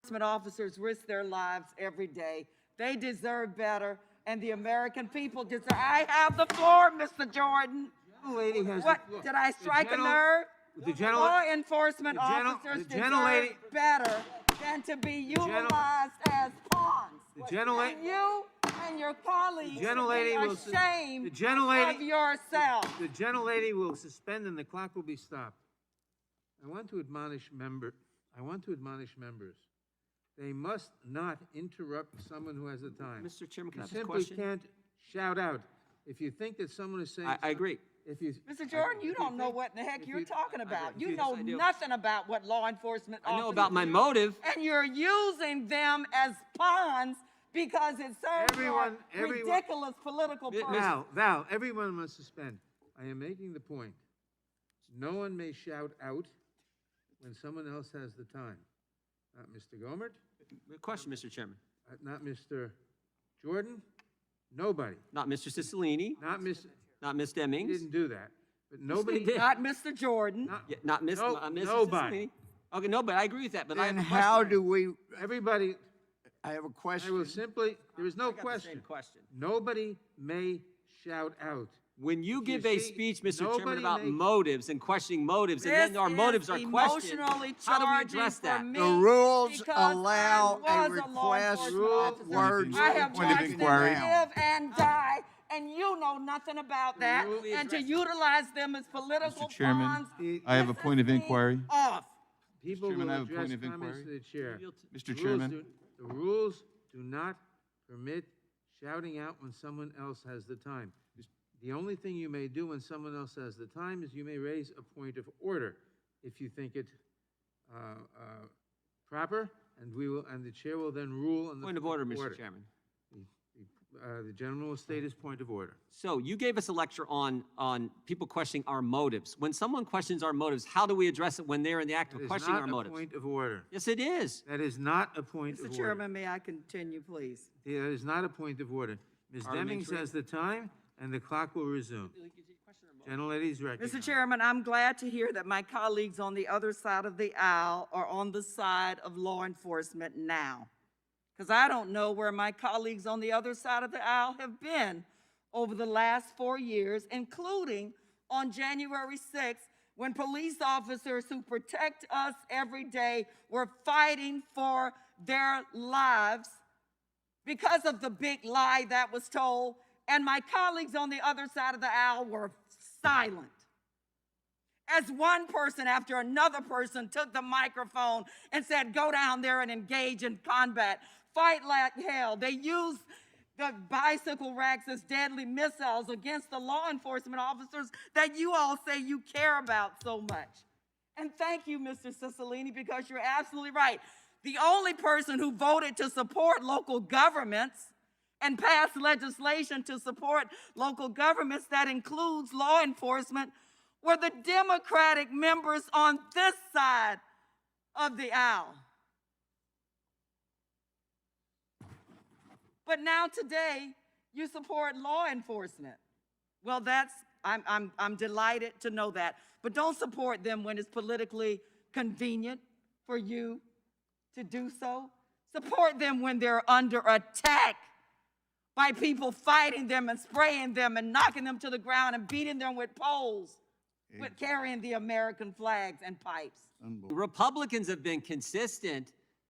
enforcement officers risk their lives every day. They deserve better, and the American people deserve. I have the floor, Mr. Jordan. The lady has What, the floor. did I strike a nerve? Law enforcement officers deserve better than to be utilized as pawns. And you and your colleagues should be ashamed of yourself. The gentlelady will suspend and the clock will be stopped. I want to admonish members. They must not interrupt someone who has the time. Mr. Chairman, can I You ask a question? simply can't shout out. If you think that someone is saying I agree. Mr. Jordan, you don't know what in the heck you're talking about. You know nothing about what law enforcement officers I know about my do, motive. and you're using them as pawns because it serves your ridiculous political purpose. Val, everyone must suspend. I am making the point. No one may shout out when someone else has the time. Not Mr. Gomert. Question, Mr. Chairman. Not Mr. Jordan. Nobody. Not Mr. Cicilline. Not Ms. Demings. He didn't do that. But nobody. Not Mr. Jordan. Not Ms. Nobody. Cicilline. Okay, no, but I agree with that. But Then how do we? Everybody. I have a question. I will simply. There is no question. Nobody may shout out. When you give a speech, Mr. Chairman, about motives and questioning motives, and then our motives are questioned, how do we address that? The rules allow a request of words. I have point of watched inquiry. them live and die, and you know nothing about that. And to utilize them as political Mr. Chairman, pawns, I have a point of inquiry. off. People Chairman, will I have a address point of comments inquiry. to the chair. Mr. Chairman. The rules do not permit shouting out when someone else has the time. The only thing you may do when someone else has the time is you may raise a point of order if you think it proper, and the chair will then rule on the Point of order, Mr. Chairman. The gentleman will state his point of order. So you gave us a lecture on people questioning our motives. When someone questions our motives, how do we address it when they're in the act of questioning our motives? That is not a point of order. Yes, it is. That is not a point of Mr. order. Chairman, may I continue, please? That is not a point of order. Ms. Demings has the time, and the clock will resume. Gentlelady is recognized. Mr. Chairman, I'm glad to hear that my colleagues on the other side of the aisle are on the side of law enforcement now. Because I don't know where my colleagues on the other side of the aisle have been over the last 4 years, including on January 6th, when police officers who protect us every day were fighting for their lives because of the big lie that was told, and my colleagues on the other side of the aisle were silent. As one person after another person took the microphone and said, go down there and engage in combat, fight like hell. They used the bicycle racks as deadly missiles against the law enforcement officers that you all say you care about so much. And thank you, Mr. Cicilline, because you're absolutely right. The only person who voted to support local governments and pass legislation to support local governments that includes law enforcement were the Democratic members on this side of the aisle. But now today, you support law enforcement. Well, I'm delighted to know that. But don't support them when it's politically convenient for you to do so. Support them when they're under attack by people fighting them and spraying them and knocking them to the ground and beating them with poles, with carrying the American flags and pipes. Republicans have been consistent